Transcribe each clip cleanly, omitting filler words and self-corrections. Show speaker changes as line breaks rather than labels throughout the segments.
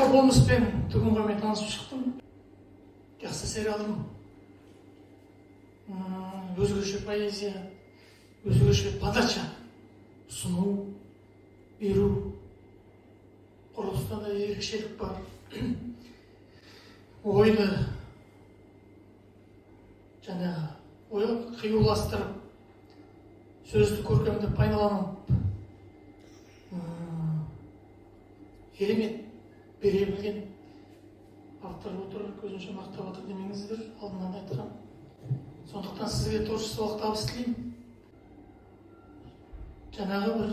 Болмыспен түгін мен танысып шықтым. Жақсы сериалым. Өзгеше поэзия, өзгеше подача, ұсыну, беру. Құрылыста да ерекшелік бар. Ойды жаңағы қиюластырып, сөзді көркемді пайдаланып, керемет бере білген автор отыр, көзінше мақтап отыр демеңіздер, алдынан айтқан. Сондықтан сізге творчестволық табыс тілеймін. Жаңағы бір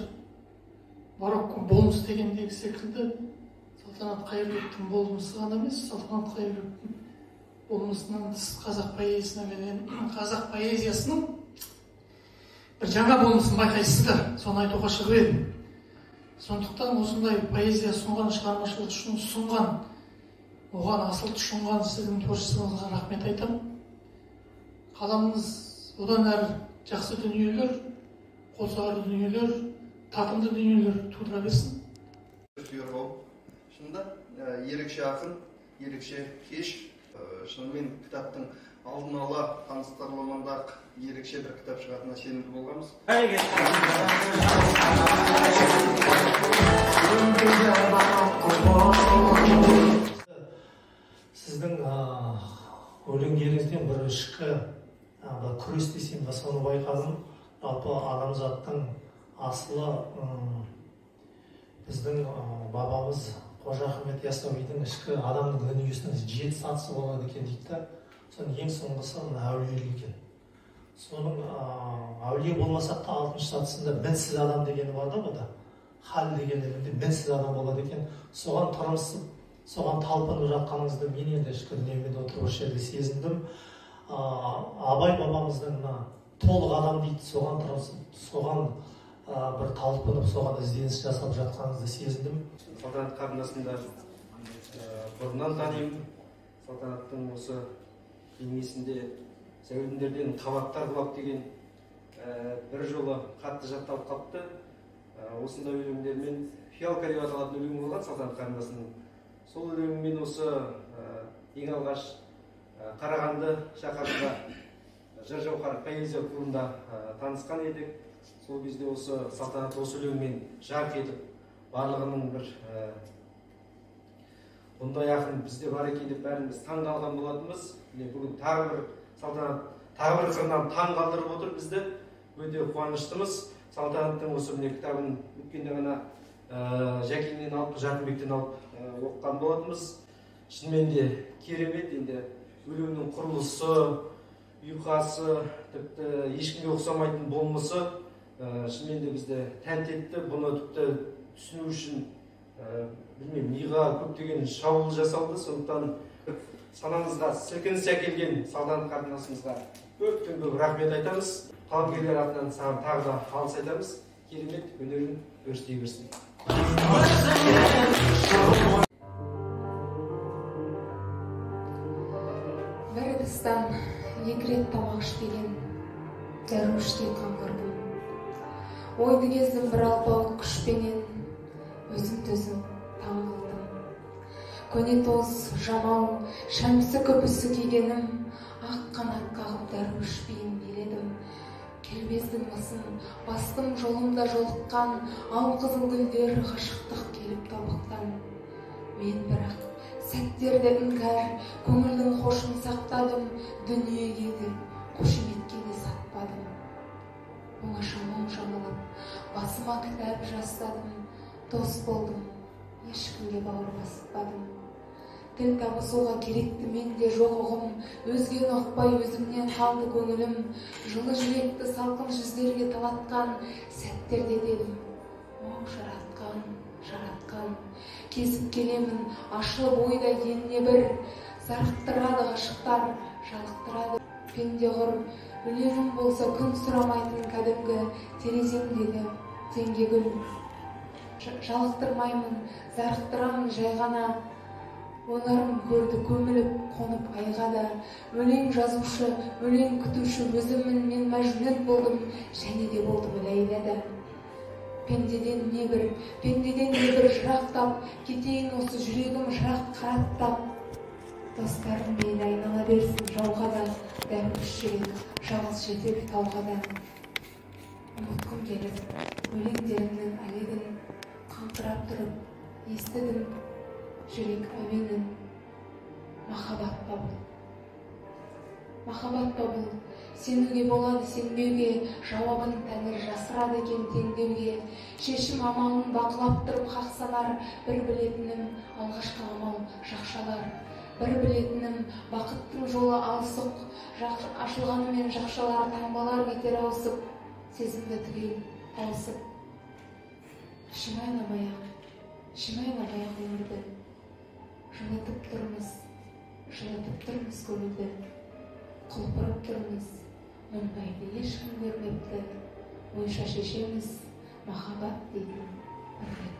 барокко болмыс дегендегі секілді Салтанат Қайырбектің болмысы ғана емес, Салтанат Қайырбектің болмысынан тыс қазақ поэзиясына келген, қазақ поэзиясының бір жаңа болмысын байқайсыздар, соны айтуға шығып едім. Сондықтан осындай поэзия сұнған, шығармашылық үшін сұнған, оған асыл тұшынған сіздің творчествоңызға рахмет айтамын. Қаламыңыз одан әрі жақсы дүниелер, қолсағар дүниелер, татымды дүниелер тудыра берсін.
Шынында ерекше ақын, ерекше кеш. Шынымен кітаптың алдын ала таныстырылымында ерекше бір кітап шығатынына сенімді болғанбыз.
Сіздің өлеңдеріңізден бір ішкі күрес десем, соны байқадым. Жалпы адамзаттың асылы біздің бабамыз Қожа Ахмет Яссауидің ішкі адамның дүниесінің 7 сатысы болады екен дейді. Соның ең соңғысы әулиелік екен. Соның әулие болмасақ та 6-шы сатысында мінсіз адам дегені бар да, бұда. Хал дегенде мінсіз адам болады екен. Соған тырмысып, соған талпынып жатқаныңызды мен енді ішкі дүниемде отырып осы жерде сезіндім. Абай бабамыздың толық адам дейді, соған тырмысып, соған бір талпынып, соған ізденіс жасап жатқаныңызды сезіндім.
Салтанат қарындасымды бұрыннан танимын. Салтанаттың осы бейнесінде сәулемдерден қабаттар құлап деген бір жолы қатты жатталып қалыпты. Осындай өлеңдермен фиалка деп аталатын өлең болған Салтанат қарындасының. Сол өлеңмен осы ең алғаш Қарағанды шаһарында жыр жауһар поэзия клубында танысқан едік. Сол кезде осы Салтанат осы өлеңмен жарқ етіп, барлығының бір бұндай ақын бізде бар екен деп бәріміз таң қалған болатынбыз. Бүгін тағы бір Салтанат тағы бір қырынан таң қалдырып отыр бізді. Өте қуаныштымыз. Салтанаттың осы кітабын өткенде ғана Жәкеңнен алып, Жарқынбектен алып оқыған болатынбыз. Шынымен де керемет, енді өлеңнің құрылысы, ұйқасы, тіпті ешкімге ұқсамайтын болмысы шынымен де бізді тәнті етті. Бұны тіпті түсіну үшін білмеймін, миға көптеген шабуыл жасалды. Сондықтан санамызға сілкініс әкелген Салтанат қарындасымызға көп рахмет айтамыз. Қаламгерлер атынан саған тағы да алғыс айтамыз. Керемет өнерін өрістей берсін.
Бір ыдыстан екі рет тамақ ішпеген дәруіштей қаңғырдым. Ойды кездім бір алпауыт күшпенен, өзім-төзім таң қылдым. Көне тоз, жамау, шәмсі көпісі кигенім, ақ қанат қағып дәруіш биін биледім. Келбездің мысын, бастым жолымда жолыққан, ау қызыл гүлдер ғашықтық келіп тобықтан. Мен бірақ сәттерді іңкәр, көңілдің қошын сақтадым, дүниеге де, қошеметке де сатпадым. Оңаша мұң жамылып, басыма кітап жастадым, дос болдым, ешкімге бауыр баспадым. Тіл табысуға керекті менде жоқ ұғым, өзгені ұқпай өзімнен қалды көңілім, жылы жүректі салқын жүздерге талатқан сәттерде дедім, оң жаратқан, кезіп келемін, ашылып ойда енне бір, зарықтырады ғашықтар, жалықтырады пенде ғұр, өлеңім болса күн сұрамайтын кәдімгі тереземдегі теңге гүл. жалықтырмаймын, зарықтырамын жай ғана. Ойларым көрді көміліп, қонып айға да. Өлең жазушы, өлең күтуші өзіммін, мен мәжбүр болдым, және де болдым Ләйлә да. Пендеден небір жырақтап, кетейін осы жүрегім жырақ қараттап. Достарым мейлі айнала берсін жауға да, дәріш жүрек жалғыз жетер тауға да. Ұмытқым келіп, өлеңдерімнің әлегін қаңқырап тұрып, естідім жүрек әуенін. Махаббат па бұл? Махаббат па бұл? Сенуге болады, сенбеуге, жауабын Тәңір жасырады екен теңдеуге. Шешім амалын бақылап тұрып хақ санар, бір білетінім алғашқы амал жақшалар. Бір білетінім бақыттың жолы алысық, ашылғанымен жақшалар таңбалар кетер ауысып, сезімді түгел тауысып. Ішім айламай-ақ өмірді, жылытып тұрмыз көңілді, құлпырып тұрмыз, мұндайды ешкім көрмепті, ойша шешеміз махаббат дейтін бір рет.